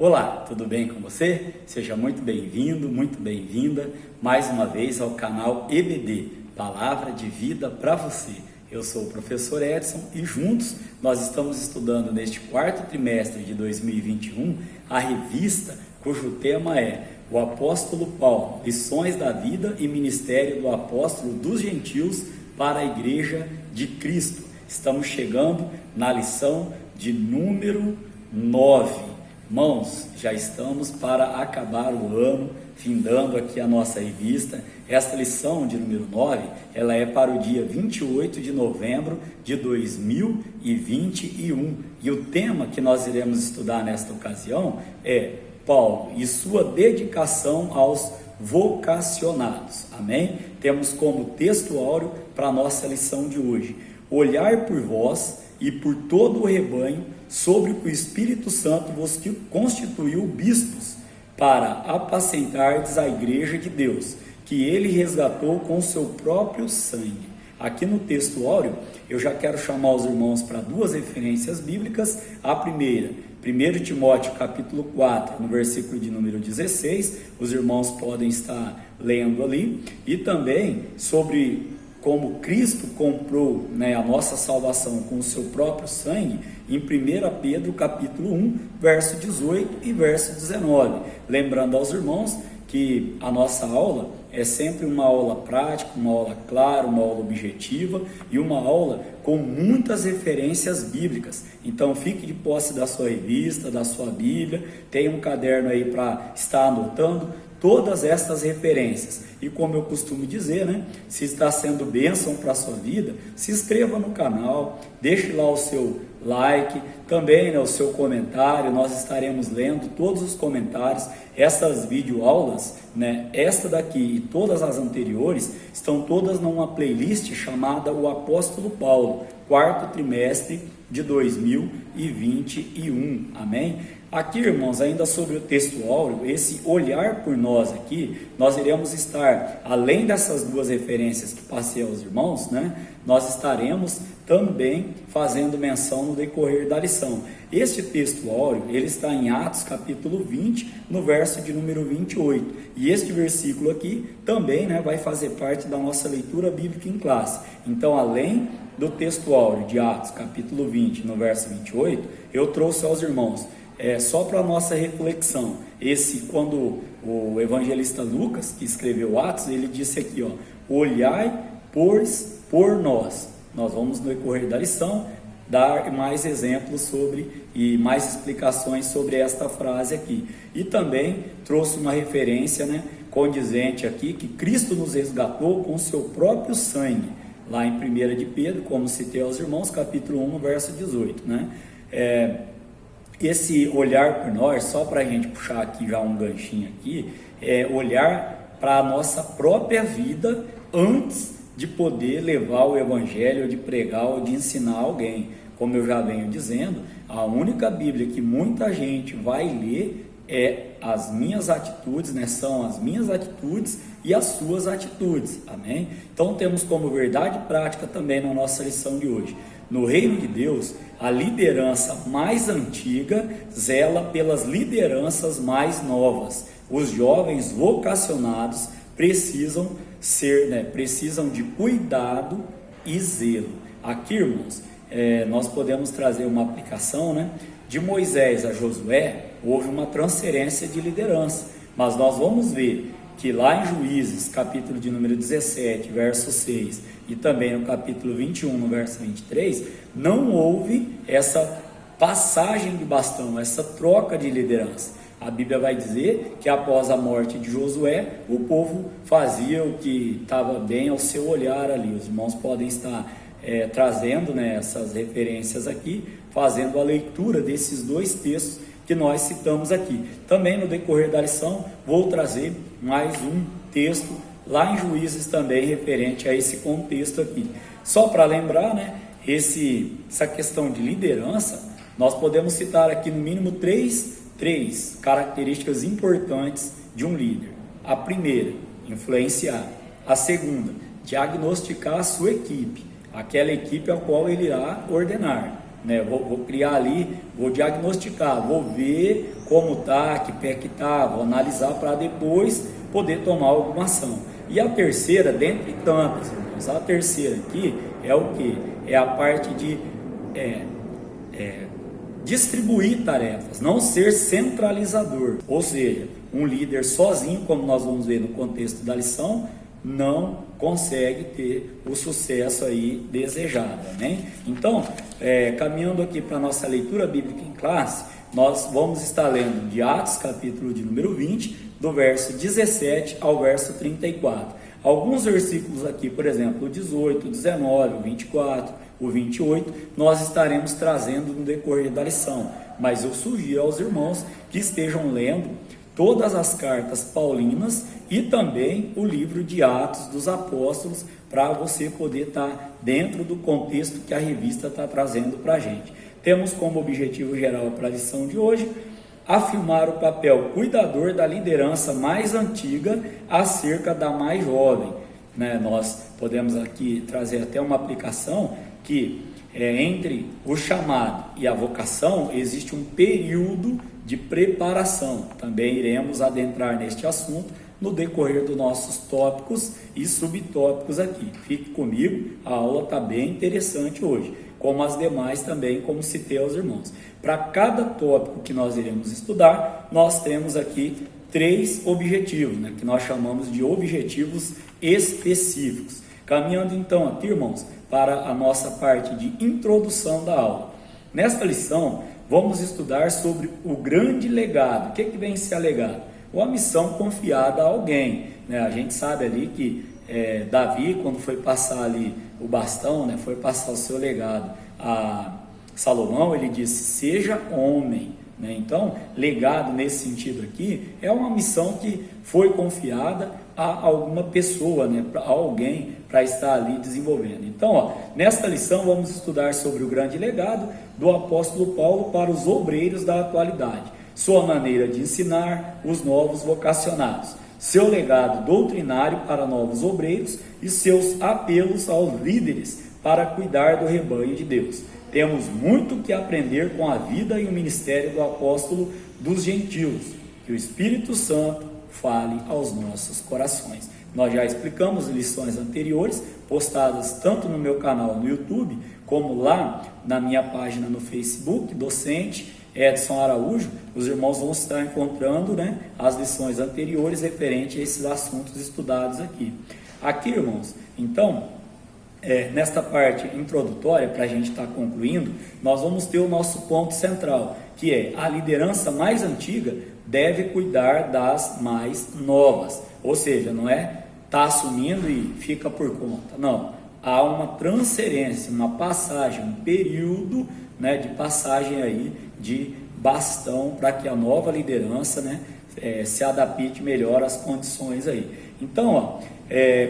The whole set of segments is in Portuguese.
Olá, tudo bem com você? Seja muito bem-vindo, muito bem-vinda mais uma vez ao canal EBD, Palavra de Vida para você. Eu sou o professor Edson e juntos nós estamos estudando neste quarto trimestre de 2021 a revista cujo tema é O Apóstolo Paulo, Lições da Vida e Ministério do Apóstolo dos Gentios para a Igreja de Cristo. Estamos chegando na lição de número 9. Irmãos, já estamos para acabar o ano, findando aqui a nossa revista. Esta lição de número 9, ela é para o dia 28 de novembro de 2021. E o tema que nós iremos estudar nesta ocasião é Paulo e sua dedicação aos vocacionados. Amém? Temos como texto áureo para a nossa lição de hoje: olhar por vós e por todo o rebanho, sobre o que o Espírito Santo vos constituiu bispos, para apacentardes a igreja de Deus, que ele resgatou com seu próprio sangue. Aqui no texto áureo, eu já quero chamar os irmãos para duas referências bíblicas. A primeira, 1 Timóteo capítulo 4, no versículo de número 16, os irmãos podem estar lendo ali, e também sobre como Cristo comprou, a nossa salvação com o seu próprio sangue, em 1 Pedro capítulo 1, verso 18 e verso 19. Lembrando aos irmãos que a nossa aula é sempre uma aula prática, uma aula clara, uma aula objetiva e uma aula com muitas referências bíblicas. Então fique de posse da sua revista, da sua Bíblia, tenha um caderno aí para estar anotando todas estas referências. E como eu costumo dizer, se está sendo bênção para a sua vida, se inscreva no canal, deixe lá o seu like, também o seu comentário. Nós estaremos lendo todos os comentários. Essas videoaulas, esta daqui e todas as anteriores, estão todas numa playlist chamada O Apóstolo Paulo, quarto trimestre de 2021, amém? Aqui, irmãos, ainda sobre o texto áureo, esse olhar por nós aqui, nós iremos estar, além dessas duas referências que passei aos irmãos, nós estaremos também fazendo menção no decorrer da lição. Este texto áureo, ele está em Atos capítulo 20, no verso de número 28. E este versículo aqui também vai fazer parte da nossa leitura bíblica em classe. Então, além do texto áureo de Atos capítulo 20, no verso 28, eu trouxe aos irmãos, só para a nossa reflexão, quando o evangelista Lucas, que escreveu Atos, ele disse aqui, olhai, pois, por nós. Nós vamos, no decorrer da lição, dar mais exemplos e mais explicações sobre esta frase aqui. E também trouxe uma referência, condizente aqui, que Cristo nos resgatou com seu próprio sangue, lá em 1 de Pedro, como citei aos irmãos, capítulo 1, verso 18, Esse olhar por nós, só para a gente puxar aqui já um ganchinho aqui, é olhar para a nossa própria vida antes de poder levar o evangelho, de pregar ou de ensinar alguém. Como eu já venho dizendo, a única Bíblia que muita gente vai ler é as minhas atitudes, são as minhas atitudes e as suas atitudes, amém? Então temos como verdade prática também na nossa lição de hoje: no reino de Deus, a liderança mais antiga zela pelas lideranças mais novas. Os jovens vocacionados precisam de cuidado e zelo. Aqui, irmãos, nós podemos trazer uma aplicação, de Moisés a Josué, houve uma transferência de liderança, mas nós vamos ver que lá em Juízes, capítulo de número 17, verso 6, e também no capítulo 21, no verso 23, não houve essa passagem de bastão, essa troca de liderança. A Bíblia vai dizer que após a morte de Josué, o povo fazia o que estava bem ao seu olhar ali. Os irmãos podem estar trazendo essas referências aqui, fazendo a leitura desses dois textos que nós citamos aqui. Também no decorrer da lição, vou trazer mais um texto lá em Juízes também referente a esse contexto aqui. Só para lembrar, essa questão de liderança, nós podemos citar aqui no mínimo três características importantes de um líder. A primeira, influenciar. A segunda, diagnosticar a sua equipe, aquela equipe a qual ele irá ordenar. né? Vou criar ali, vou diagnosticar, vou ver como tá, que pé que tá, vou analisar para depois poder tomar alguma ação. E a terceira, dentre tantas, irmãos, a terceira aqui é o que? É a parte de distribuir tarefas, não ser centralizador. Ou seja, um líder sozinho, como nós vamos ver no contexto da lição, não consegue ter o sucesso aí desejado, né? Então, caminhando aqui para a nossa leitura bíblica em classe, nós vamos estar lendo de Atos, capítulo de número 20, do verso 17 ao verso 34. Alguns versículos aqui, por exemplo, o 18, o 19, o 24, o 28, nós estaremos trazendo no decorrer da lição. Mas eu sugiro aos irmãos que estejam lendo todas as cartas paulinas e também o livro de Atos dos Apóstolos, para você poder estar dentro do contexto que a revista está trazendo para a gente. Temos como objetivo geral para a lição de hoje afirmar o papel cuidador da liderança mais antiga acerca da mais jovem, né? Nós podemos aqui trazer até uma aplicação que entre o chamado e a vocação existe um período de preparação. Também iremos adentrar neste assunto no decorrer dos nossos tópicos e subtópicos aqui. Fique comigo, a aula está bem interessante hoje, como as demais também, como citei aos irmãos. Para cada tópico que nós iremos estudar, nós temos aqui 3 objetivos, né, que nós chamamos de objetivos específicos. Caminhando então aqui, irmãos, para a nossa parte de introdução da aula. Nesta lição, vamos estudar sobre o grande legado. O que vem ser legado? Uma missão confiada a alguém, né? A gente sabe ali que Davi, quando foi passar ali o bastão, né, foi passar o seu legado a Salomão, ele disse: seja homem, né? Então, legado nesse sentido aqui é uma missão que foi confiada a alguma pessoa, né, a alguém, para estar ali desenvolvendo. Então, nesta lição vamos estudar sobre o grande legado do apóstolo Paulo para os obreiros da atualidade, sua maneira de ensinar os novos vocacionados, seu legado doutrinário para novos obreiros e seus apelos aos líderes para cuidar do rebanho de Deus. Temos muito que aprender com a vida e o ministério do apóstolo dos gentios. Que o Espírito Santo fale aos nossos corações. Nós já explicamos lições anteriores, postadas tanto no meu canal no YouTube, como lá na minha página no Facebook, docente Edson Araújo. Os irmãos vão estar encontrando, né, as lições anteriores referentes a esses assuntos estudados aqui. Aqui, irmãos, então, nesta parte introdutória, para a gente estar concluindo, nós vamos ter o nosso ponto central, que é a liderança mais antiga deve cuidar das mais novas. Ou seja, não é tá assumindo e fica por conta. Não, há uma transferência, uma passagem, um período, né, de passagem aí de bastão para que a nova liderança, né, se adapte melhor às condições aí. Então,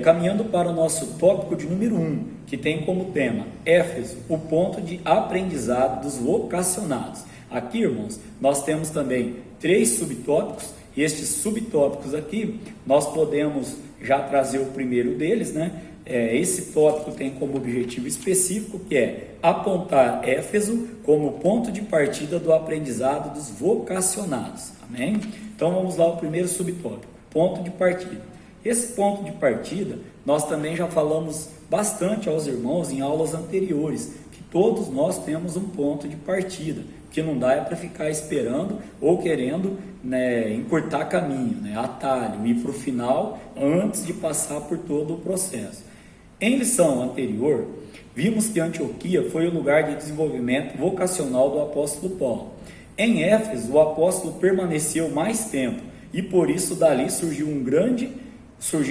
caminhando para o nosso tópico de número 1, que tem como tema Éfeso, o ponto de aprendizado dos vocacionados. Aqui, irmãos, nós temos também 3 subtópicos. E estes subtópicos aqui, nós podemos já trazer o primeiro deles, né? Esse tópico tem como objetivo específico, que é apontar Éfeso como ponto de partida do aprendizado dos vocacionados. Amém? Então vamos lá, o primeiro subtópico, ponto de partida. Esse ponto de partida, nós também já falamos bastante aos irmãos em aulas anteriores, que todos nós temos um ponto de partida, que não dá para ficar esperando ou querendo, né, encurtar caminho, né, atalho, ir para o final antes de passar por todo o processo. Em lição anterior, vimos que Antioquia foi o lugar de desenvolvimento vocacional do apóstolo Paulo. Em Éfeso, o apóstolo permaneceu mais tempo e por isso dali surgiu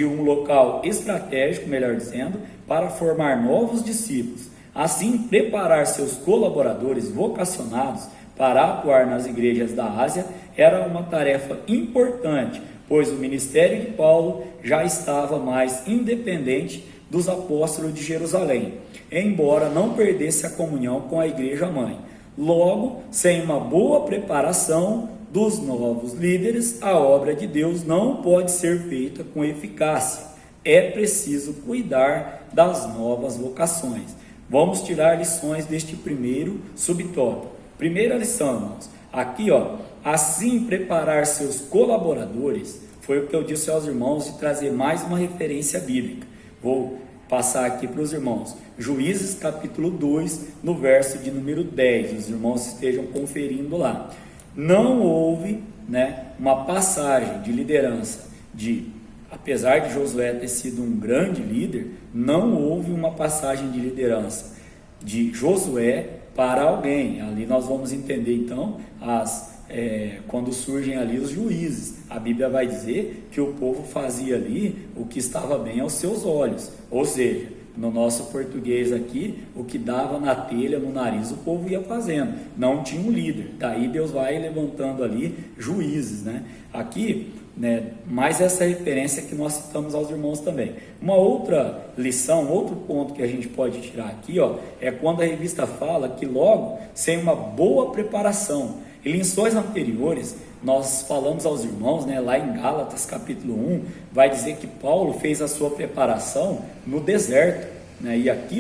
um local estratégico, melhor dizendo, para formar novos discípulos. Assim, preparar seus colaboradores vocacionados para atuar nas igrejas da Ásia era uma tarefa importante, pois o ministério de Paulo já estava mais independente dos apóstolos de Jerusalém, embora não perdesse a comunhão com a igreja-mãe. Logo, sem uma boa preparação dos novos líderes, a obra de Deus não pode ser feita com eficácia. É preciso cuidar das novas vocações. Vamos tirar lições deste primeiro subtópico. Primeira lição, irmãos, aqui assim preparar seus colaboradores, foi o que eu disse aos irmãos de trazer mais uma referência bíblica. Vou passar aqui para os irmãos, Juízes capítulo 2, no verso de número 10, os irmãos estejam conferindo lá. Não houve uma passagem de liderança apesar de Josué ter sido um grande líder, não houve uma passagem de liderança de Josué para alguém. Ali nós vamos entender então quando surgem ali os juízes. A Bíblia vai dizer que o povo fazia ali o que estava bem aos seus olhos, ou seja, no nosso português aqui, o que dava na telha, no nariz, o povo ia fazendo, não tinha um líder. Daí Deus vai levantando ali juízes, Aqui, mais essa referência que nós citamos aos irmãos também. Uma outra lição, outro ponto que a gente pode tirar aqui, é quando a revista fala que logo, sem uma boa preparação, em lições anteriores, nós falamos aos irmãos, lá em Gálatas capítulo 1, vai dizer que Paulo fez a sua preparação no deserto, e aqui,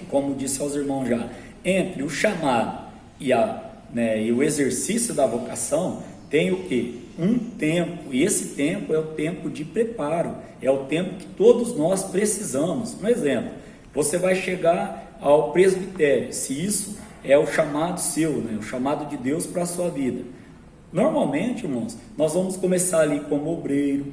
como disse aos irmãos já, entre o chamado e o exercício da vocação, tem o quê? Um tempo, e esse tempo é o tempo de preparo, é o tempo que todos nós precisamos. Um exemplo, você vai chegar ao presbitério, se isso é o chamado seu, o chamado de Deus para a sua vida. Normalmente, irmãos, nós vamos começar ali como obreiro,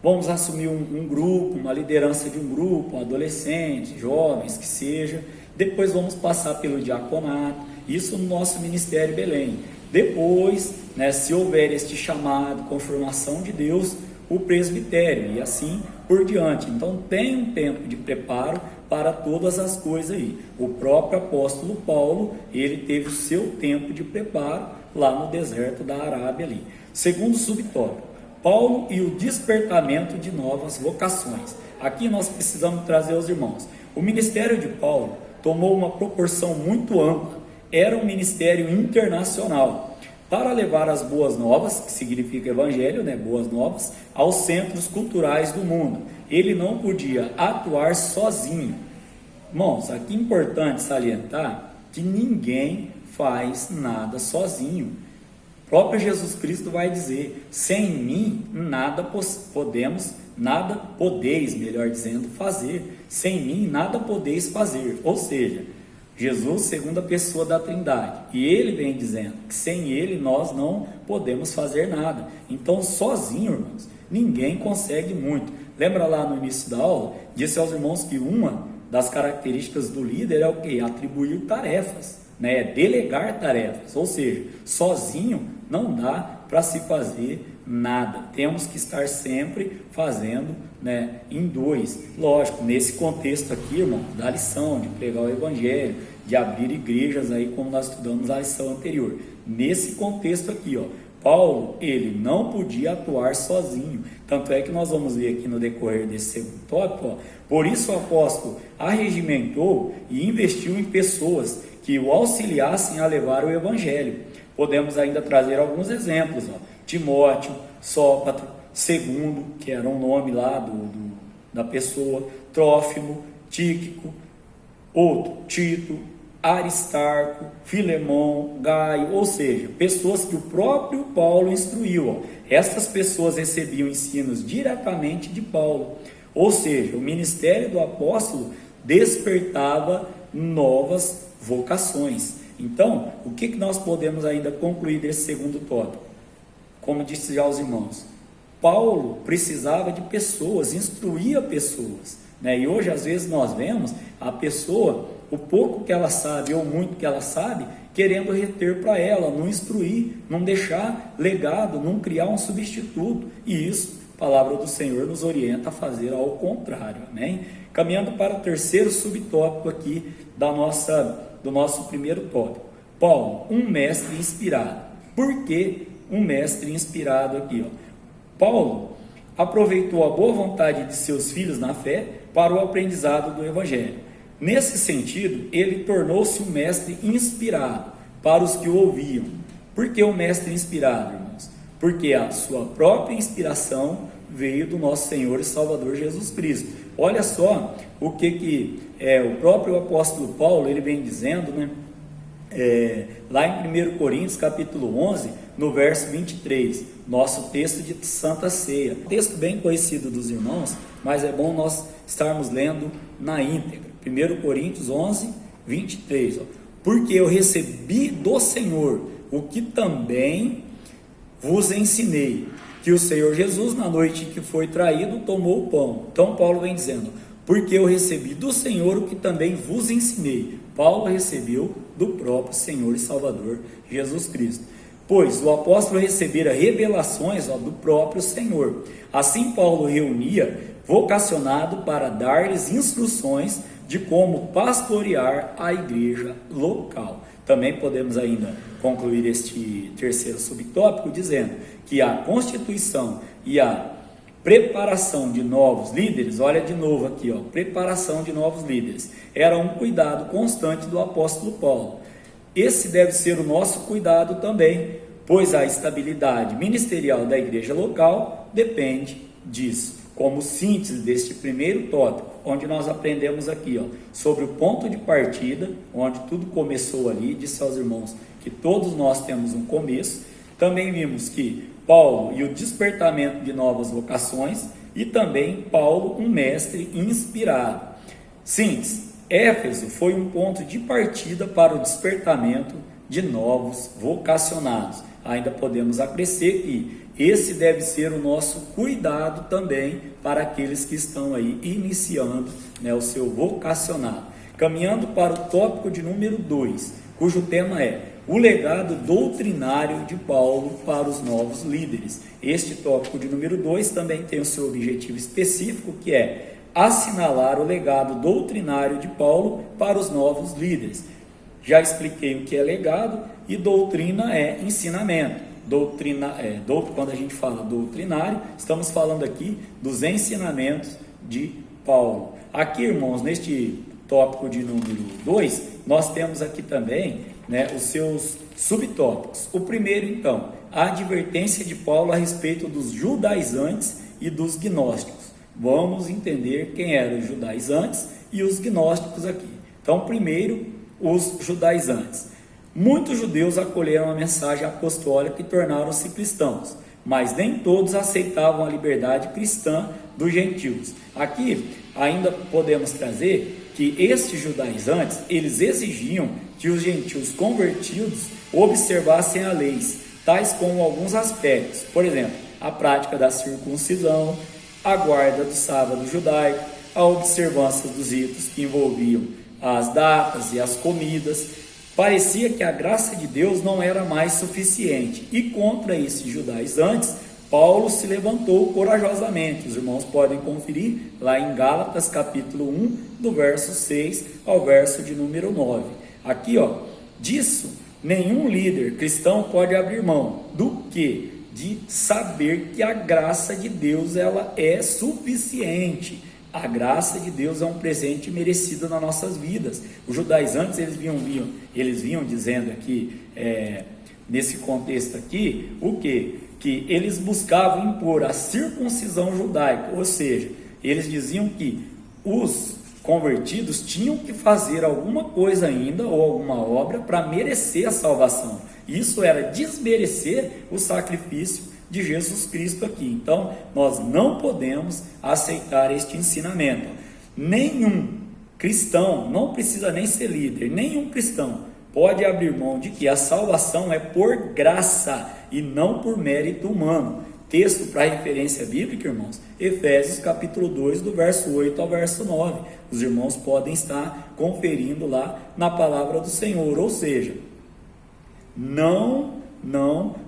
vamos assumir um grupo, uma liderança de um grupo, adolescentes, jovens, que seja, depois vamos passar pelo diaconato, isso no nosso Ministério Belém. Depois, se houver este chamado, confirmação de Deus, o presbitério, e assim por diante. Então tem um tempo de preparo para todas as coisas aí. O próprio apóstolo Paulo, ele teve o seu tempo de preparo lá no deserto da Arábia ali. Segundo subtópico, Paulo e o despertamento de novas vocações. Aqui nós precisamos trazer aos irmãos. O ministério de Paulo tomou uma proporção muito ampla. Era um ministério internacional para levar as boas novas, que significa evangelho, boas novas, aos centros culturais do mundo. Ele não podia atuar sozinho. Irmãos, aqui é importante salientar que ninguém faz nada sozinho. O próprio Jesus Cristo vai dizer: sem mim nada podeis, melhor dizendo, fazer. Sem mim nada podeis fazer. Ou seja, Jesus, segunda pessoa da Trindade, e ele vem dizendo que sem ele nós não podemos fazer nada. Então, sozinho, irmãos, ninguém consegue muito. Lembra lá no início da aula, disse aos irmãos que uma das características do líder é o quê? Atribuir tarefas, delegar tarefas, ou seja, sozinho não dá para se fazer nada. Temos que estar sempre fazendo em dois. Lógico, nesse contexto aqui, irmão, da lição de pregar o evangelho, de abrir igrejas aí, como nós estudamos na lição anterior. Nesse contexto aqui, Paulo, ele não podia atuar sozinho. Tanto é que nós vamos ver aqui no decorrer desse segundo tópico, por isso o apóstolo arregimentou e investiu em pessoas que o auxiliassem a levar o evangelho. Podemos ainda trazer alguns exemplos, Timóteo, Sópatro, Segundo, que era um nome lá da pessoa, Trófimo, Tíquico, outro, Tito, Aristarco, Filemão, Gaio, ou seja, pessoas que o próprio Paulo instruiu. Estas pessoas recebiam ensinos diretamente de Paulo, ou seja, o ministério do apóstolo despertava novas vocações. Então, o que nós podemos ainda concluir desse segundo tópico? Como disse já aos irmãos, Paulo precisava de pessoas, instruía pessoas, e hoje às vezes nós vemos a pessoa, o pouco que ela sabe ou muito que ela sabe, querendo reter para ela, não instruir, não deixar legado, não criar um substituto, e isso, a palavra do Senhor nos orienta a fazer ao contrário, amém? Caminhando para o terceiro subtópico aqui do nosso primeiro tópico, Paulo, um mestre inspirado. Por que um mestre inspirado aqui? Paulo aproveitou a boa vontade de seus filhos na fé para o aprendizado do evangelho. Nesse sentido, ele tornou-se um mestre inspirado para os que o ouviam. Por que um mestre inspirado, irmãos? Porque a sua própria inspiração veio do nosso Senhor e Salvador Jesus Cristo. Olha só o que o próprio apóstolo Paulo ele vem dizendo, né? Lá em 1 Coríntios capítulo 11, no verso 23, nosso texto de Santa Ceia, texto bem conhecido dos irmãos, mas é bom nós estarmos lendo na íntegra. 1 Coríntios 11, 23, porque eu recebi do Senhor o que também vos ensinei, que o Senhor Jesus, na noite em que foi traído, tomou o pão. Então Paulo vem dizendo, porque eu recebi do Senhor o que também vos ensinei. Paulo recebeu do próprio Senhor e Salvador Jesus Cristo. Pois o apóstolo recebera revelações do próprio Senhor. Assim Paulo reunia, vocacionado para dar-lhes instruções de como pastorear a igreja local. Também podemos ainda concluir este terceiro subtópico dizendo que a constituição e a preparação de novos líderes, olha de novo aqui, preparação de novos líderes, era um cuidado constante do apóstolo Paulo. Esse deve ser o nosso cuidado também, pois a estabilidade ministerial da igreja local depende disso. Como síntese deste primeiro tópico, onde nós aprendemos aqui, sobre o ponto de partida, onde tudo começou ali, disse aos irmãos que todos nós temos um começo. Também vimos que Paulo e o despertamento de novas vocações, e também Paulo, um mestre inspirado. Síntese, Éfeso foi um ponto de partida para o despertamento de novos vocacionados. Ainda podemos acrescer que esse deve ser o nosso cuidado também para aqueles que estão aí iniciando, o seu vocacionado. Caminhando para o tópico de número 2, cujo tema é o legado doutrinário de Paulo para os novos líderes. Este tópico de número 2 também tem o seu objetivo específico, que é assinalar o legado doutrinário de Paulo para os novos líderes. Já expliquei o que é legado, e doutrina é ensinamento. Quando a gente fala doutrinário, estamos falando aqui dos ensinamentos de Paulo. Aqui, irmãos, neste tópico de número 2, nós temos aqui também os seus subtópicos. O primeiro, então, a advertência de Paulo a respeito dos judaizantes e dos gnósticos. Vamos entender quem eram os judaizantes e os gnósticos aqui. Então, primeiro, os judaizantes. Muitos judeus acolheram a mensagem apostólica e tornaram-se cristãos, mas nem todos aceitavam a liberdade cristã dos gentios. Aqui ainda podemos trazer que estes judaizantes, eles exigiam que os gentios convertidos observassem a lei, tais como alguns aspectos, por exemplo, a prática da circuncisão, a guarda do sábado judaico, a observância dos ritos que envolviam as datas e as comidas. Parecia que a graça de Deus não era mais suficiente, e contra esses judaizantes, Paulo se levantou corajosamente. Os irmãos podem conferir lá em Gálatas capítulo 1, do verso 6 ao verso de número 9. Aqui, disso, nenhum líder cristão pode abrir mão do que? De saber que a graça de Deus ela é suficiente. A graça de Deus é um presente merecido nas nossas vidas. Os judaizantes, eles vinham dizendo aqui, nesse contexto aqui, o quê? Que eles buscavam impor a circuncisão judaica, ou seja, eles diziam que os convertidos tinham que fazer alguma coisa ainda, ou alguma obra, para merecer a salvação. Isso era desmerecer o sacrifício de Jesus Cristo aqui. Então, nós não podemos aceitar este ensinamento. Nenhum cristão, não precisa nem ser líder, nenhum cristão pode abrir mão de que a salvação é por graça e não por mérito humano. Texto para referência bíblica, irmãos, Efésios capítulo 2, do verso 8 ao verso 9. Os irmãos podem estar conferindo lá na palavra do Senhor, ou seja, não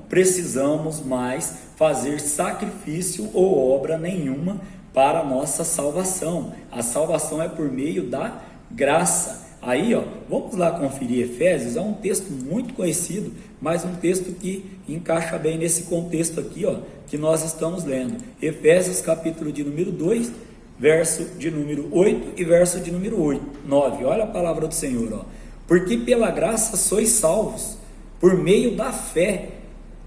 precisamos mais fazer sacrifício ou obra nenhuma para a nossa salvação. A salvação é por meio da graça. Aí, vamos lá conferir Efésios, é um texto muito conhecido, mas um texto que encaixa bem nesse contexto aqui, que nós estamos lendo. Efésios capítulo de número 2, verso de número 8 e verso de número 9. Olha a palavra do Senhor, porque pela graça sois salvos, por meio da fé,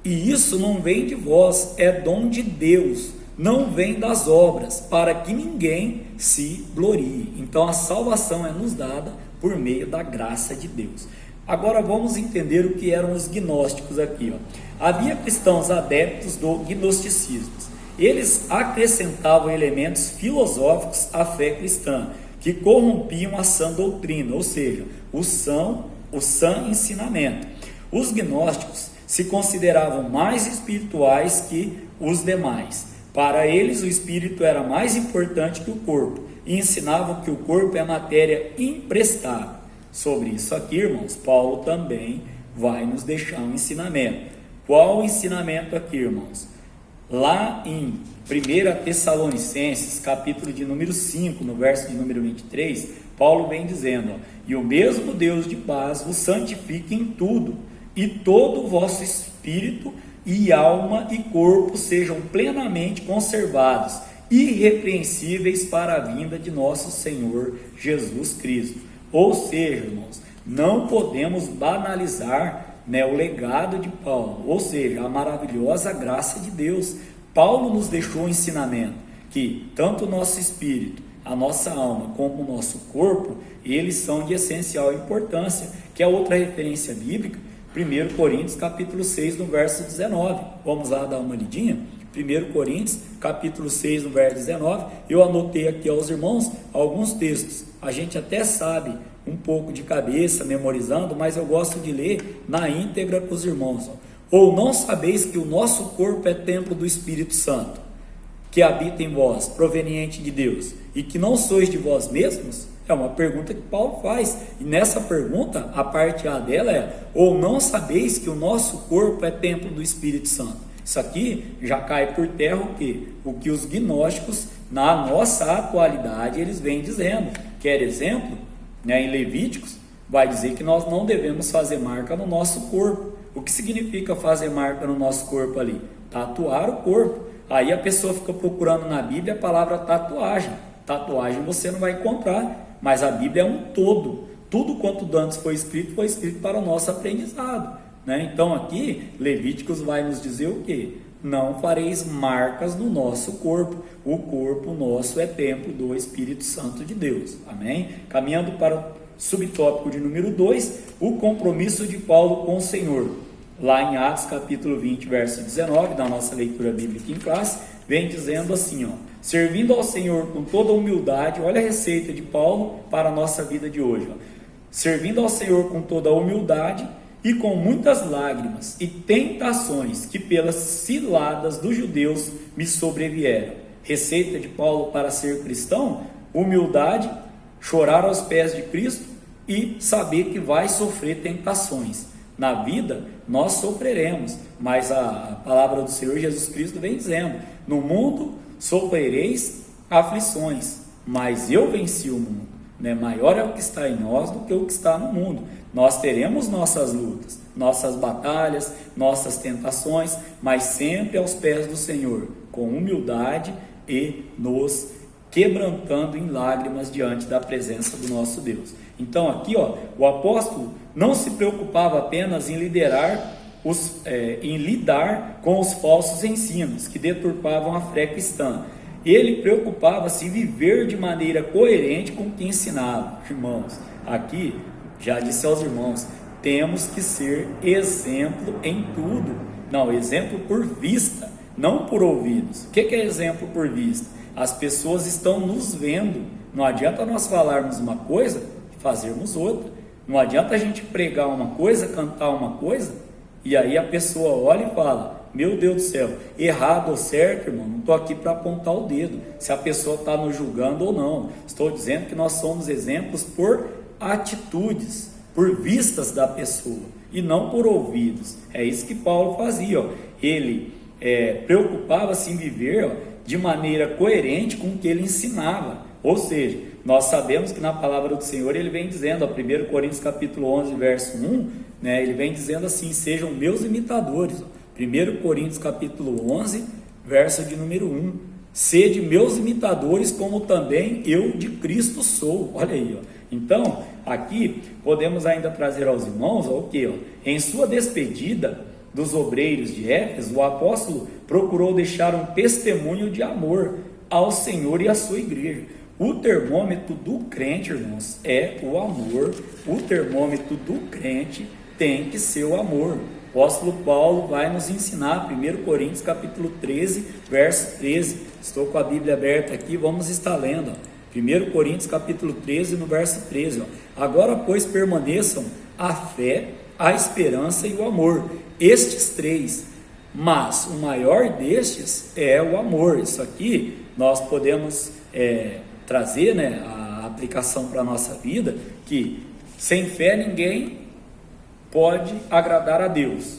e isso não vem de vós, é dom de Deus, não vem das obras, para que ninguém se glorie. Então a salvação é nos dada por meio da graça de Deus. Agora vamos entender o que eram os gnósticos aqui. Havia cristãos adeptos do gnosticismo. Eles acrescentavam elementos filosóficos à fé cristã, que corrompiam a sã doutrina, ou seja, o sã ensinamento. Os gnósticos se consideravam mais espirituais que os demais. Para eles, o espírito era mais importante que o corpo, e ensinavam que o corpo é matéria imprestável. Sobre isso aqui, irmãos, Paulo também vai nos deixar um ensinamento. Qual o ensinamento aqui, irmãos? Lá em 1 Tessalonicenses, capítulo de número 5, no verso de número 23, Paulo vem dizendo: e o mesmo Deus de paz vos santifique em tudo, e todo o vosso espírito e alma e corpo sejam plenamente conservados, irrepreensíveis para a vinda de nosso Senhor Jesus Cristo. Ou seja, irmãos, não podemos banalizar o legado de Paulo, ou seja, a maravilhosa graça de Deus. Paulo nos deixou um ensinamento que tanto o nosso espírito, a nossa alma, como o nosso corpo, eles são de essencial importância, que é outra referência bíblica, 1 Coríntios capítulo 6, no verso 19. Vamos lá dar uma lidinha? 1 Coríntios capítulo 6, no verso 19, eu anotei aqui aos irmãos alguns textos. A gente até sabe um pouco de cabeça, memorizando, mas eu gosto de ler na íntegra para os irmãos. Ou não sabeis que o nosso corpo é templo do Espírito Santo, que habita em vós, proveniente de Deus, e que não sois de vós mesmos? É uma pergunta que Paulo faz, e nessa pergunta, a parte A dela é: ou não sabeis que o nosso corpo é templo do Espírito Santo? Isso aqui já cai por terra o quê? O que os gnósticos, na nossa atualidade, eles vêm dizendo. Quer exemplo? Em Levíticos, vai dizer que nós não devemos fazer marca no nosso corpo. O que significa fazer marca no nosso corpo ali? Tatuar o corpo. Aí a pessoa fica procurando na Bíblia a palavra tatuagem. Tatuagem você não vai encontrar, mas a Bíblia é um todo. Tudo quanto antes foi escrito para o nosso aprendizado. Então aqui, Levíticos vai nos dizer o quê? Não fareis marcas no nosso corpo. O corpo nosso é templo do Espírito Santo de Deus. Amém? Caminhando para o subtópico de número 2, o compromisso de Paulo com o Senhor. Lá em Atos capítulo 20, verso 19, da nossa leitura bíblica em classe, vem dizendo assim, servindo ao Senhor com toda humildade. Olha a receita de Paulo para a nossa vida de hoje. Servindo ao Senhor com toda humildade e com muitas lágrimas e tentações que pelas ciladas dos judeus me sobrevieram. Receita de Paulo para ser cristão: humildade, chorar aos pés de Cristo e saber que vai sofrer tentações. Na vida nós sofreremos, mas a palavra do Senhor Jesus Cristo vem dizendo: no mundo sofrereis aflições, mas eu venci o mundo. Maior é o que está em nós do que o que está no mundo. Nós teremos nossas lutas, nossas batalhas, nossas tentações, mas sempre aos pés do Senhor, com humildade e nos quebrantando em lágrimas diante da presença do nosso Deus. Então aqui o apóstolo não se preocupava apenas em lidar com os falsos ensinos que deturpavam a fé cristã. Ele preocupava-se em viver de maneira coerente com o que ensinava. Irmãos, aqui já disse aos irmãos, temos que ser exemplo em tudo. Não, exemplo por vista, não por ouvidos. O que é exemplo por vista? As pessoas estão nos vendo. Não adianta nós falarmos uma coisa e fazermos outra. Não adianta a gente pregar uma coisa, cantar uma coisa, e aí a pessoa olha e fala: meu Deus do céu, errado ou certo, irmão, não estou aqui para apontar o dedo, se a pessoa está nos julgando ou não. Estou dizendo que nós somos exemplos por atitudes, por vistas da pessoa, e não por ouvidos. É isso que Paulo fazia. Ele preocupava-se em viver de maneira coerente com o que ele ensinava. Ou seja, nós sabemos que na palavra do Senhor ele vem dizendo, 1 Coríntios capítulo 11, verso 1, ele vem dizendo assim: sejam meus imitadores. 1 Coríntios capítulo 11, verso de número 1. Sede meus imitadores, como também eu de Cristo sou. Olha aí, Então, aqui podemos ainda trazer aos irmãos o que? Em sua despedida, dos obreiros de Éfeso, o apóstolo procurou deixar um testemunho de amor ao Senhor e à sua igreja. O termômetro do crente, irmãos, é o amor. O termômetro do crente tem que ser o amor. O apóstolo Paulo vai nos ensinar, 1 Coríntios capítulo 13, verso 13. Estou com a Bíblia aberta aqui, vamos estar lendo. 1 Coríntios capítulo 13, no verso 13. Agora, pois, permaneçam a fé, a esperança e o amor. Estes três, mas o maior destes é o amor. Isso aqui nós podemos trazer, né, a aplicação para a nossa vida, que sem fé ninguém pode agradar a Deus.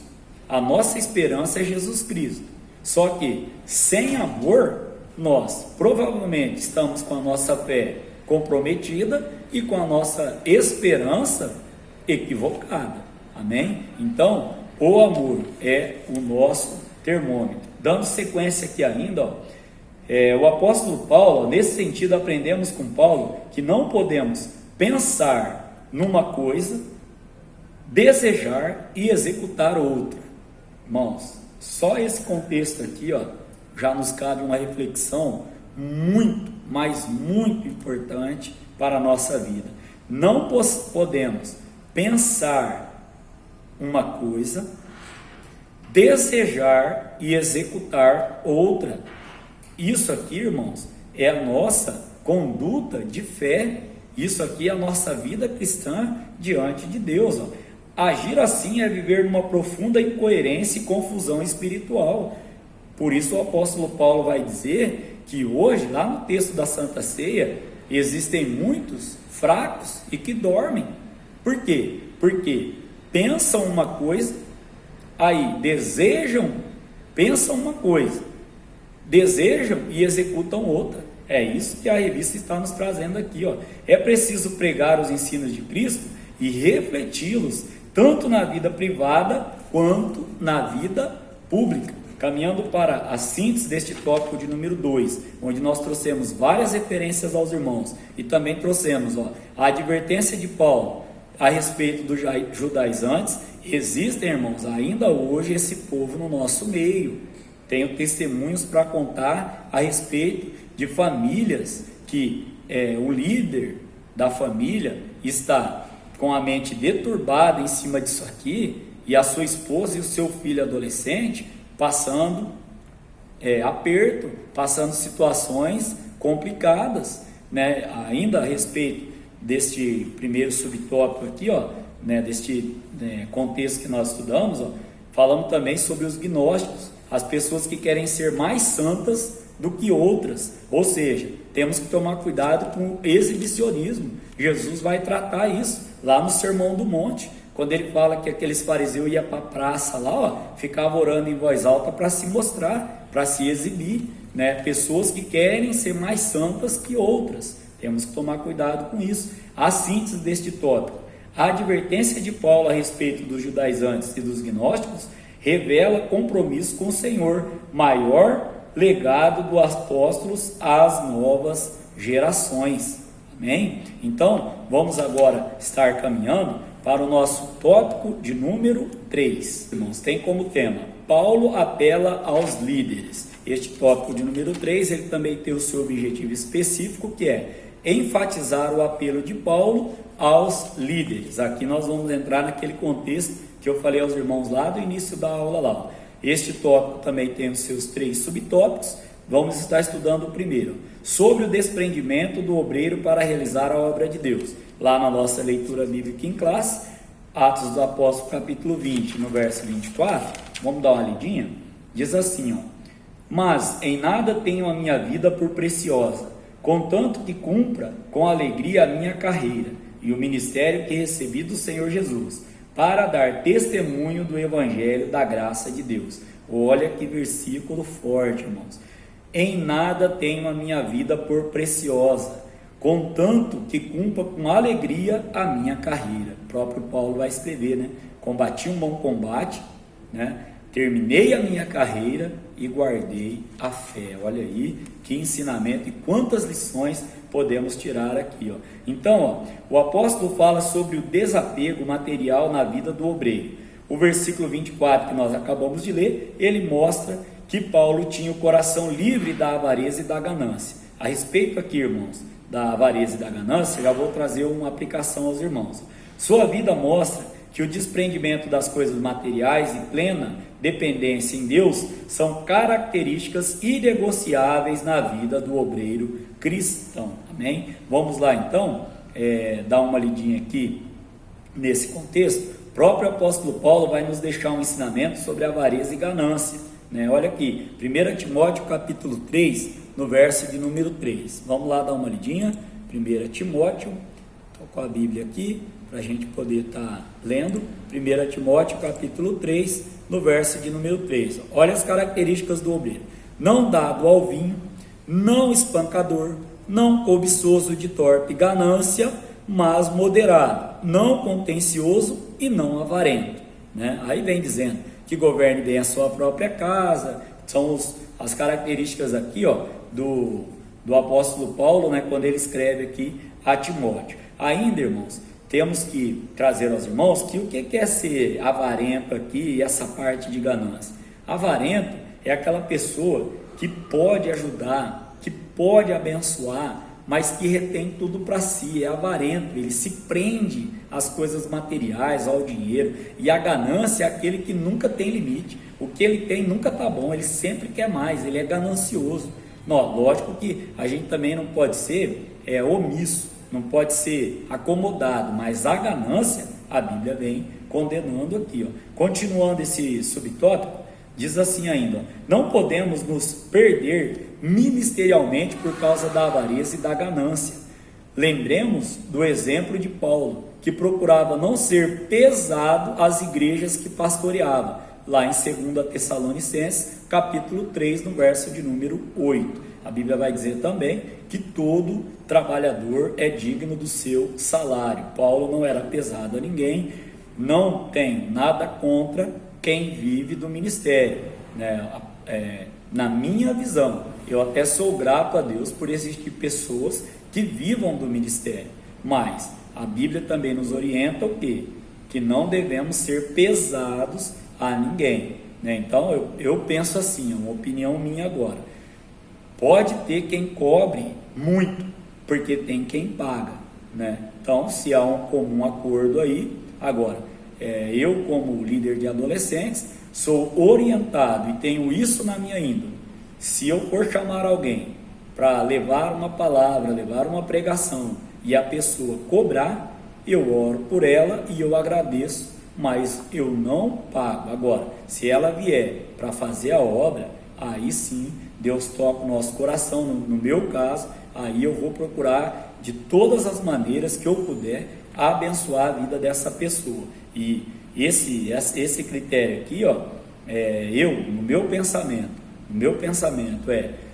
A nossa esperança é Jesus Cristo. Só que sem amor, nós provavelmente estamos com a nossa fé comprometida e com a nossa esperança equivocada. Amém? Então, o amor é o nosso termômetro. Dando sequência aqui ainda, o apóstolo Paulo, nesse sentido, aprendemos com Paulo que não podemos pensar numa coisa, desejar e executar outra. Irmãos, só esse contexto aqui, já nos cabe uma reflexão muito, mas muito importante para a nossa vida. Não podemos pensar uma coisa, desejar e executar outra. Isso aqui, irmãos, é a nossa conduta de fé. Isso aqui é a nossa vida cristã diante de Deus. Agir assim é viver numa profunda incoerência e confusão espiritual. Por isso o apóstolo Paulo vai dizer que hoje, lá no texto da Santa Ceia, existem muitos fracos e que dormem. Por quê? Porque pensam uma coisa, aí pensam uma coisa, desejam e executam outra. É isso que a revista está nos trazendo aqui. É preciso pregar os ensinos de Cristo e refleti-los, tanto na vida privada quanto na vida pública. Caminhando para a síntese deste tópico de número 2, onde nós trouxemos várias referências aos irmãos e também trouxemos a advertência de Paulo a respeito dos judaizantes. Existem, irmãos, ainda hoje esse povo no nosso meio. Tenho testemunhos para contar a respeito de famílias que o líder da família está com a mente deturbada em cima disso aqui, e a sua esposa e o seu filho adolescente passando aperto, passando situações complicadas, né? Ainda a respeito deste primeiro subtópico aqui, deste contexto que nós estudamos, falamos também sobre os gnósticos, as pessoas que querem ser mais santas do que outras, ou seja, temos que tomar cuidado com o exibicionismo. Jesus vai tratar isso lá no Sermão do Monte, quando ele fala que aqueles fariseus iam para a praça lá, ficavam orando em voz alta para se mostrar, para se exibir, né? Pessoas que querem ser mais santas que outras. Temos que tomar cuidado com isso. A síntese deste tópico: a advertência de Paulo a respeito dos judaizantes e dos gnósticos revela compromisso com o Senhor, maior legado dos apóstolos às novas gerações. Amém? Então, vamos agora estar caminhando para o nosso tópico de número 3. Irmãos, tem como tema: Paulo apela aos líderes. Este tópico de número 3, ele também tem o seu objetivo específico, que é enfatizar o apelo de Paulo aos líderes. Aqui nós vamos entrar naquele contexto que eu falei aos irmãos lá do início da aula lá. Este tópico também tem os seus 3 subtópicos. Vamos estar estudando o primeiro, sobre o desprendimento do obreiro para realizar a obra de Deus. Lá na nossa leitura bíblica em classe, Atos dos Apóstolos capítulo 20, no verso 24, vamos dar uma lidinha, diz assim, mas em nada tenho a minha vida por preciosa, contanto que cumpra com alegria a minha carreira e o ministério que recebi do Senhor Jesus, para dar testemunho do Evangelho da graça de Deus. Olha que versículo forte, irmãos. Em nada tenho a minha vida por preciosa, contanto que cumpra com alegria a minha carreira. O próprio Paulo vai escrever, né? Combati um bom combate, né? Terminei a minha carreira e guardei a fé. Olha aí que ensinamento e quantas lições podemos tirar aqui. Então, o apóstolo fala sobre o desapego material na vida do obreiro. O versículo 24 que nós acabamos de ler, ele mostra que Paulo tinha o coração livre da avareza e da ganância. A respeito aqui, irmãos, da avareza e da ganância, já vou trazer uma aplicação aos irmãos. Sua vida mostra que o desprendimento das coisas materiais e plena dependência em Deus são características inegociáveis na vida do obreiro cristão. Amém? Vamos lá então, dar uma lidinha aqui nesse contexto. O próprio apóstolo Paulo vai nos deixar um ensinamento sobre avareza e ganância, né? Olha aqui, 1 Timóteo capítulo 3, no verso de número 3. Vamos lá dar uma lidinha. 1 Timóteo, estou com a Bíblia aqui para a gente poder estar lendo. 1 Timóteo capítulo 3, no verso de número 3. Olha as características do obreiro: não dado ao vinho, não espancador, não cobiçoso de torpe ganância, mas moderado, não contencioso e não avarento, né? Aí vem dizendo que governe bem a sua própria casa. São as características aqui, ó, do apóstolo Paulo, né, quando ele escreve aqui a Timóteo. Ainda, irmãos, temos que trazer aos irmãos que o que é ser avarento aqui e essa parte de ganância. Avarento é aquela pessoa que pode ajudar, que pode abençoar, mas que retém tudo para si. É avarento, ele se prende às coisas materiais, ao dinheiro. E a ganância é aquele que nunca tem limite. O que ele tem nunca está bom, ele sempre quer mais, ele é ganancioso. Não, lógico que a gente também não pode ser omisso, não pode ser acomodado, mas a ganância, a Bíblia vem condenando aqui, ó. Continuando esse subtópico, diz assim ainda: ó, não podemos nos perder ministerialmente por causa da avareza e da ganância. Lembremos do exemplo de Paulo, que procurava não ser pesado às igrejas que pastoreava, lá em 2 Tessalonicenses, capítulo 3, no verso de número 8. A Bíblia vai dizer também que todo trabalhador é digno do seu salário. Paulo não era pesado a ninguém, não tem nada contra quem vive do ministério, né? Na minha visão, eu até sou grato a Deus por existir pessoas que vivam do ministério, mas a Bíblia também nos orienta o quê? Que não devemos ser pesados a ninguém, né? Então eu penso assim, é uma opinião minha agora. Pode ter quem cobre muito, porque tem quem paga, né? Então, se há um comum acordo aí, agora, eu como líder de adolescentes, sou orientado e tenho isso na minha índole. Se eu for chamar alguém para levar uma palavra, levar uma pregação, e a pessoa cobrar, eu oro por ela e eu agradeço, mas eu não pago. Agora, se ela vier para fazer a obra, aí sim Deus toca o nosso coração. No meu caso, aí eu vou procurar de todas as maneiras que eu puder abençoar a vida dessa pessoa. E esse critério aqui, ó, no meu pensamento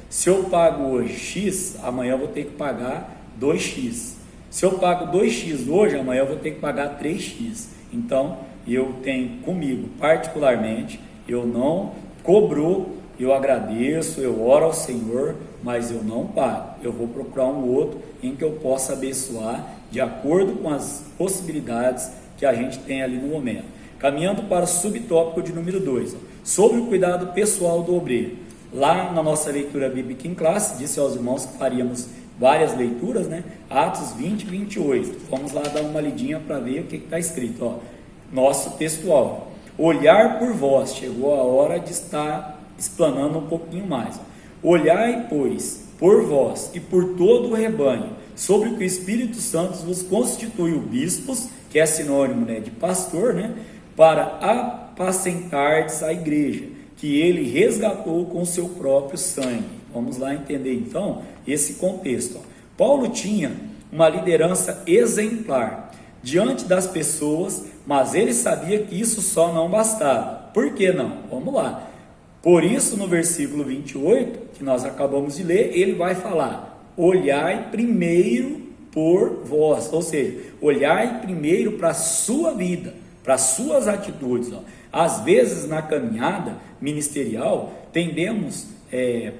se eu pago hoje X, amanhã eu vou ter que pagar 2X. Se eu pago 2X hoje, amanhã eu vou ter que pagar 3X. Então, eu tenho comigo, particularmente, eu não cobro, eu agradeço, eu oro ao Senhor, mas eu não pago. Eu vou procurar um outro em que eu possa abençoar de acordo com as possibilidades que a gente tem ali no momento. Caminhando para o subtópico de número 2, sobre o cuidado pessoal do obreiro. Lá na nossa leitura bíblica em classe, disse aos irmãos que faríamos várias leituras, né? Atos 20 e 28. Vamos lá dar uma lidinha para ver o que está escrito, ó. Nosso textual: olhar por vós, chegou a hora de estar explanando um pouquinho mais. Olhai, pois, por vós e por todo o rebanho, sobre o que o Espírito Santo vos constituiu bispos, que é sinônimo, né, de pastor, né, para apacentardes a igreja, que ele resgatou com seu próprio sangue. Vamos lá entender então esse contexto. Paulo tinha uma liderança exemplar diante das pessoas, mas ele sabia que isso só não bastava. Por que não? Vamos lá. Por isso, no versículo 28, que nós acabamos de ler, ele vai falar: olhai primeiro por vós, ou seja, olhai primeiro para a sua vida, para as suas atitudes. Ó. Às vezes, na caminhada ministerial, tendemos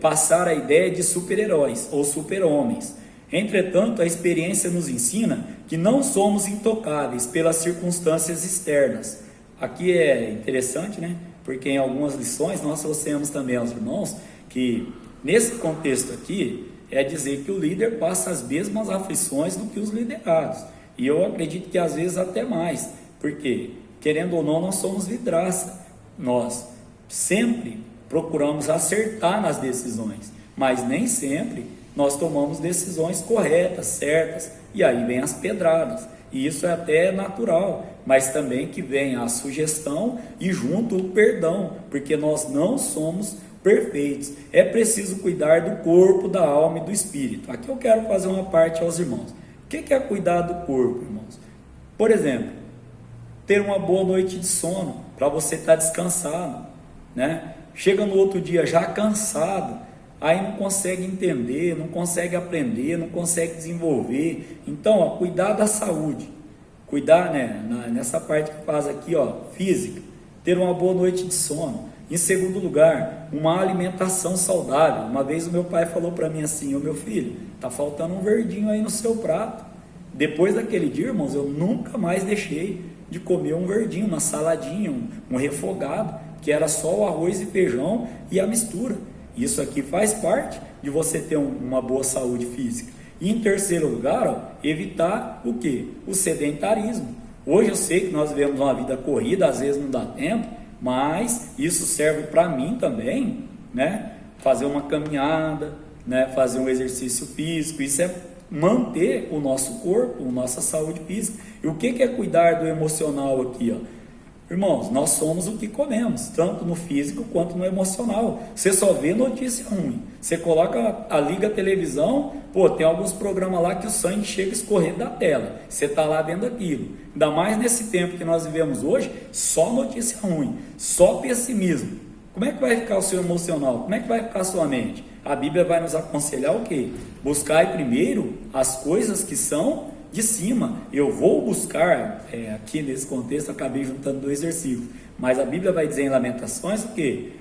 passar a ideia de super-heróis ou super-homens. Entretanto, a experiência nos ensina que não somos intocáveis pelas circunstâncias externas. aqui é interessante, né? Porque em algumas lições nós trouxemos também aos irmãos que nesse contexto aqui é dizer que o líder passa as mesmas aflições do que os liderados. E eu acredito que às vezes até mais, porque querendo ou não nós somos vidraça, nós sempre procuramos acertar nas decisões, mas nem sempre nós tomamos decisões corretas, certas, e aí vem as pedradas. E isso é até natural, mas também que vem a sugestão e junto o perdão, porque nós não somos perfeitos. É preciso cuidar do corpo, da alma e do espírito. Aqui eu quero fazer uma parte aos irmãos. O que é cuidar do corpo, irmãos? Por exemplo, ter uma boa noite de sono, para você estar descansado, né? Chega no outro dia já cansado, aí não consegue entender, não consegue aprender, não consegue desenvolver. Então, ó, cuidar da saúde, cuidar, né, nessa parte que faz aqui, ó, física, ter uma boa noite de sono. Em segundo lugar, uma alimentação saudável. Uma vez o meu pai falou para mim assim: ô meu filho, tá faltando um verdinho aí no seu prato. Depois daquele dia, irmãos, eu nunca mais deixei de comer um verdinho, uma saladinha, um refogado, que era só o arroz e feijão e a mistura. Isso aqui faz parte de você ter uma boa saúde física. E em terceiro lugar, ó, evitar o quê? O sedentarismo. Hoje eu sei que nós vivemos uma vida corrida, às vezes não dá tempo, mas isso serve para mim também, né? Fazer uma caminhada, né? Fazer um exercício físico, isso é manter o nosso corpo, a nossa saúde física. E o que é cuidar do emocional aqui, ó? Irmãos, nós somos o que comemos, tanto no físico quanto no emocional. Você só vê notícia ruim. Você coloca, liga a televisão, pô, tem alguns programas lá que o sangue chega a escorrer da tela. Você está lá vendo aquilo. Ainda mais nesse tempo que nós vivemos hoje, só notícia ruim, só pessimismo. Como é que vai ficar o seu emocional? Como é que vai ficar a sua mente? A Bíblia vai nos aconselhar o quê? Buscai primeiro as coisas que são de cima. Eu vou buscar, aqui nesse contexto acabei juntando dois versículos, mas a Bíblia vai dizer em Lamentações o quê?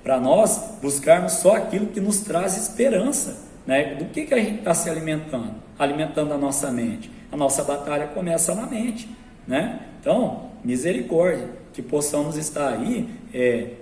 Para nós buscarmos só aquilo que nos traz esperança, né? Do que a gente está se alimentando? Alimentando a nossa mente. A nossa batalha começa na mente, né? Então, misericórdia, que possamos estar aí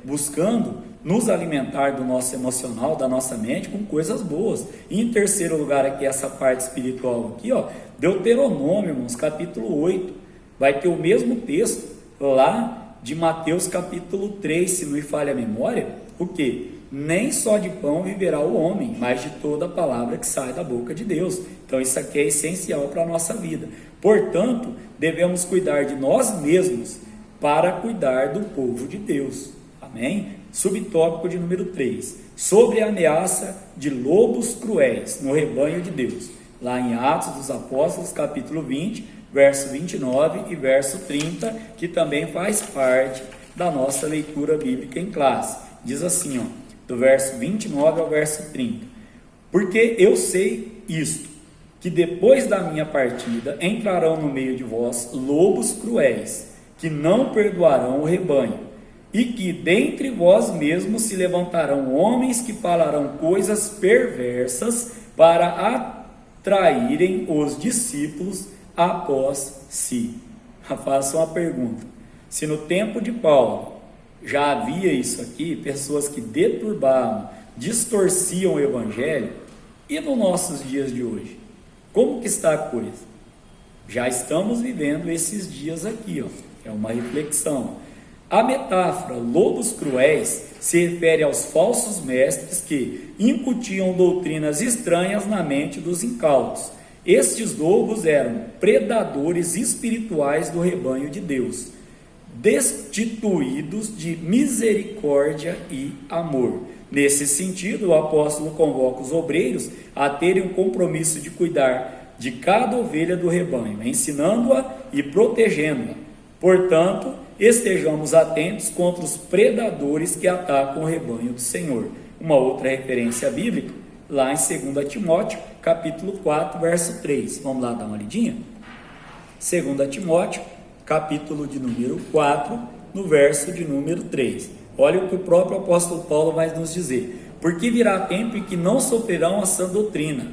buscando nos alimentar do nosso emocional, da nossa mente, com coisas boas. E em terceiro lugar aqui, essa parte espiritual aqui, ó, Deuteronômio, irmãos, capítulo 8, vai ter o mesmo texto lá de Mateus capítulo 3, se não me falha a memória, o quê? Nem só de pão viverá o homem, mas de toda a palavra que sai da boca de Deus. Então isso aqui é essencial para a nossa vida. Portanto, devemos cuidar de nós mesmos para cuidar do povo de Deus. Amém? Subtópico de número 3, sobre a ameaça de lobos cruéis no rebanho de Deus, lá em Atos dos Apóstolos, capítulo 20, verso 29 e verso 30, que também faz parte da nossa leitura bíblica em classe. Diz assim, ó, do verso 29 ao verso 30, porque eu sei isto, que depois da minha partida entrarão no meio de vós lobos cruéis, que não perdoarão o rebanho, e que dentre vós mesmos se levantarão homens que falarão coisas perversas para atraírem os discípulos após si. Faço uma pergunta: se no tempo de Paulo já havia isso aqui, pessoas que deturbavam, distorciam o evangelho, e nos nossos dias de hoje, como que está a coisa? Já estamos vivendo esses dias aqui, ó. É uma reflexão. A metáfora lobos cruéis se refere aos falsos mestres que incutiam doutrinas estranhas na mente dos incautos. Estes lobos eram predadores espirituais do rebanho de Deus, destituídos de misericórdia e amor. Nesse sentido, o apóstolo convoca os obreiros a terem o compromisso de cuidar de cada ovelha do rebanho, ensinando-a e protegendo-a. Portanto, estejamos atentos contra os predadores que atacam o rebanho do Senhor. Uma outra referência bíblica, lá em 2 Timóteo, capítulo 4, verso 3. Vamos lá dar uma lidinha? 2 Timóteo, capítulo de número 4, no verso de número 3. Olha o que o próprio apóstolo Paulo vai nos dizer. Porque virá tempo em que não sofrerão a sã doutrina,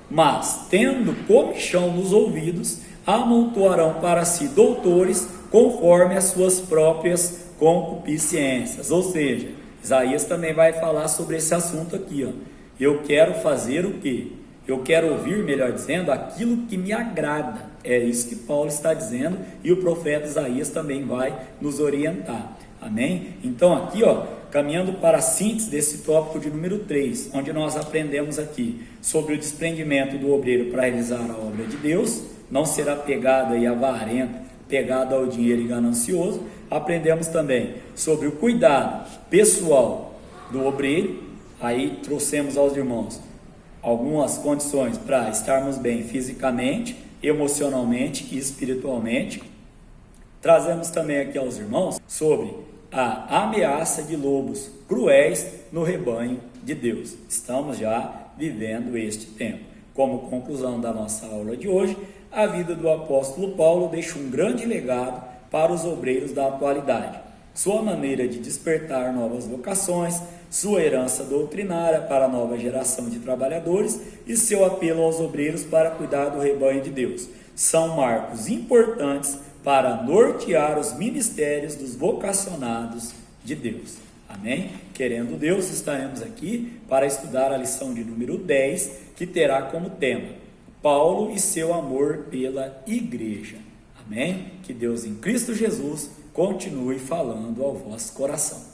mas, tendo comichão nos ouvidos, amontoarão para si doutores conforme as suas próprias concupiscências. Ou seja, Isaías também vai falar sobre esse assunto aqui, ó. Eu quero fazer o quê? Eu quero ouvir, melhor dizendo, aquilo que me agrada. É isso que Paulo está dizendo e o profeta Isaías também vai nos orientar. Amém? Então aqui, ó, caminhando para a síntese desse tópico de número 3, onde nós aprendemos aqui sobre o desprendimento do obreiro para realizar a obra de Deus, não ser apegado e avarento, pegado ao dinheiro e ganancioso. Aprendemos também sobre o cuidado pessoal do obreiro. Aí trouxemos aos irmãos algumas condições para estarmos bem fisicamente, emocionalmente e espiritualmente. Trazemos também aqui aos irmãos sobre a ameaça de lobos cruéis no rebanho de Deus. Estamos já vivendo este tempo. Como conclusão da nossa aula de hoje, a vida do apóstolo Paulo deixa um grande legado para os obreiros da atualidade. Sua maneira de despertar novas vocações, sua herança doutrinária para a nova geração de trabalhadores e seu apelo aos obreiros para cuidar do rebanho de Deus são marcos importantes para nortear os ministérios dos vocacionados de Deus. Amém? Querendo Deus, estaremos aqui para estudar a lição de número 10, que terá como tema Paulo e seu amor pela igreja. Amém? Que Deus em Cristo Jesus continue falando ao vosso coração.